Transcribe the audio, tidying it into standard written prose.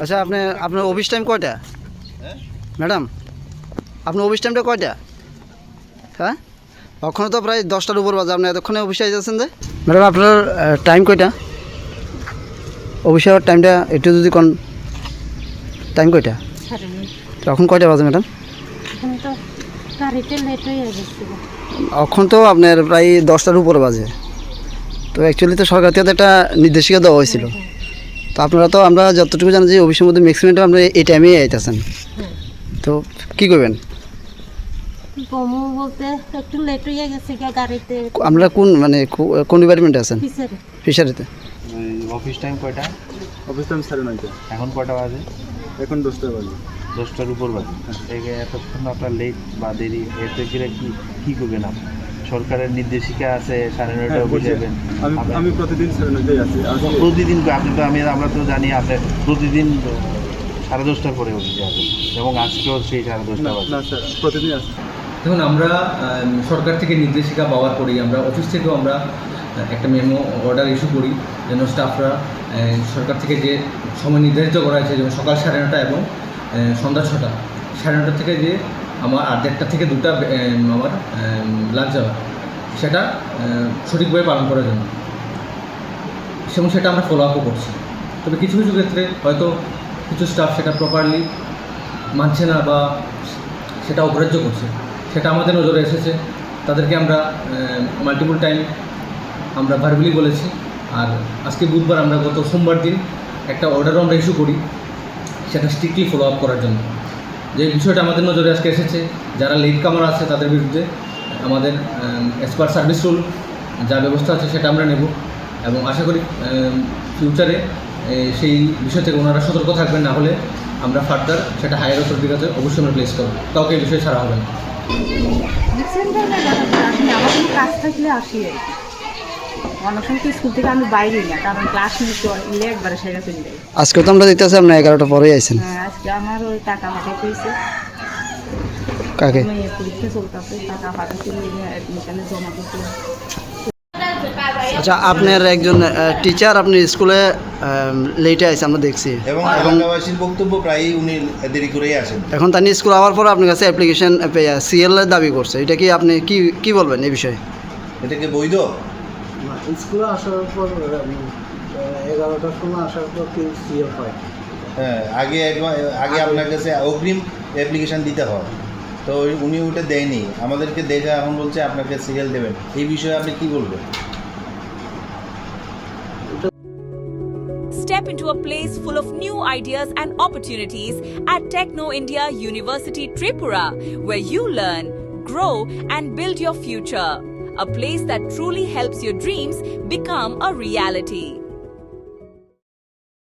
আচ্ছা আপনার office time কয়টা ম্যাডাম? আপনার অফিস টাইমটা কয়টা? হ্যাঁ, ওখানে তো প্রায় 10টার উপর বাজে, আপনি এতক্ষণে অফিসে যাচ্ছেন যে? ম্যাডাম আপনার টাইম কয়টা? অফিসে আওয়ার টাইমটা একটু যদি কোন টাইম কয়টা? এখন কয়টা বাজে ম্যাডাম? এখন তো আপনার প্রায় 10টার উপরে বাজে। তো অ্যাকচুয়ালি তো সরকার থেকে একটা নির্দেশিকা দেওয়া হয়েছিল। তো আপনারা তো, আমরা যতটুকু জানি যে অফিসের মধ্যে ম্যাক্সিমাম টাইম আপনারা এই টাইমেই আইতেছেন, তো কী করবেন? একটু লেট হয়ে গেছে গাড়িতে। আমরা কোন ডিপার্টমেন্টে আছেন? ফিশারিতে। অফিস টাইম কয়টা? Office time 9:30। এখন কয়টা বাজে? এখন 10টা বাজে। 10টার উপর বাজে। এতক্ষণ আপনার লেট বা দেরি এতে গেলে কী করবেন আপনি? সরকারের নির্দেশিকা আছে 9:30 অফিস যাবেন। আমি প্রতিদিন 9:30 আছি। প্রতিদিন আপনি তো আমরা তো জানি আপনি প্রতিদিন 10:30টার পরে অফিসে আসেন, এবং আজকেও সেই 10:30 বাজে। না স্যার, প্রতিদিন আসি। দেখুন, আমরা সরকার থেকে নির্দেশিকা পাওয়ার পরেই আমরা অফিস থেকেও আমরা একটা মেমো অর্ডার ইস্যু করি, যেন স্টাফরা সরকার থেকে যে সময় নির্ধারিত করা হয়েছে, যেমন সকাল 9:30 এবং সন্ধ্যা 6টা, 9:30 থেকে যে আমার 1:30 থেকে 2টা আমার লাঞ্চ আওয়ার, সেটা সঠিকভাবে পালন করার জন্য, এবং সেটা আমরা ফলো আপও করছি। তবে কিছু কিছু ক্ষেত্রে হয়তো কিছু স্টাফ সেটা প্রপারলি মানছে না বা সেটা অগ্রাহ্য করছে, সেটা আমাদের নজরে এসেছে। তাদেরকে আমরা মাল্টিপল টাইম আমরা ভার্বালি বলেছি। আর আজকে বুধবার, আমরা গত সোমবার দিন একটা অর্ডারও আমরা ইস্যু করি, সেটা স্ট্রিক্টলি ফলো আপ করার জন্য। যে বিষয়টা আমাদের নজরে আজকে এসেছে, যারা লেট কামার আছে তাদের বিরুদ্ধে আমাদের অ্যাজ পার সার্ভিস রুল যা ব্যবস্থা আছে সেটা আমরা নেব, এবং আশা করি ফিউচারে সেই বিষয় থেকে ওনারা সতর্ক থাকবেন। না হলে আমরা ফার্দার সেটা হায়ার অথরিটির কাছে অবশ্যই আমরা প্লেস করব, কাউকে এই বিষয়ে ছাড়া হবে না। আমার কোনো কাজ থাকলে আসি, অনেক সময় তো স্কুল থেকে আমি বাইরেই না, কারণ ক্লাস নিলে একবারে সেটা চলে যাই। আজকে তো আমরা দিতেছি, আপনার 11টা পরেই আইছেন। হ্যাঁ, আজকে আমার ওই টাকা মাঠে পেয়েছে। কাকে? পরীক্ষা চলতেছে, টাকা পাঠাতে অ্যাডমিশনে জমা করতে। আচ্ছা, আপনার একজন টিচার আপনার স্কুলে লেটে আছে, আমরা দেখছি, এবং এলাকাবাসীর বক্তব্য প্রায়ই উনি দেরি করেই আসেন। এখন তার স্কুল আওয়ার পর আপনার কাছে অ্যাপ্লিকেশন সিএল দাবি করছে, এটা কি আপনি কি বলবেন এই বিষয়ে? এটা কি বৈধ? স্কুলে আসার পর 11টার সময় আসার পর কি সিএল হয়? হ্যাঁ, আগে আপনার কাছে অগ্রিম অ্যাপ্লিকেশন দিতে হয়, তো উনি ওটা দেয়নি আমাদেরকে, দেখে এখন বলছে আপনাকে সিরিয়াল দেবেন। এই বিষয়ে আপনি কি বলবেন? Step into a place full of new ideas and opportunities at Techno India University Tripura, where you learn, grow and build your future. A place that truly helps your dreams become a reality.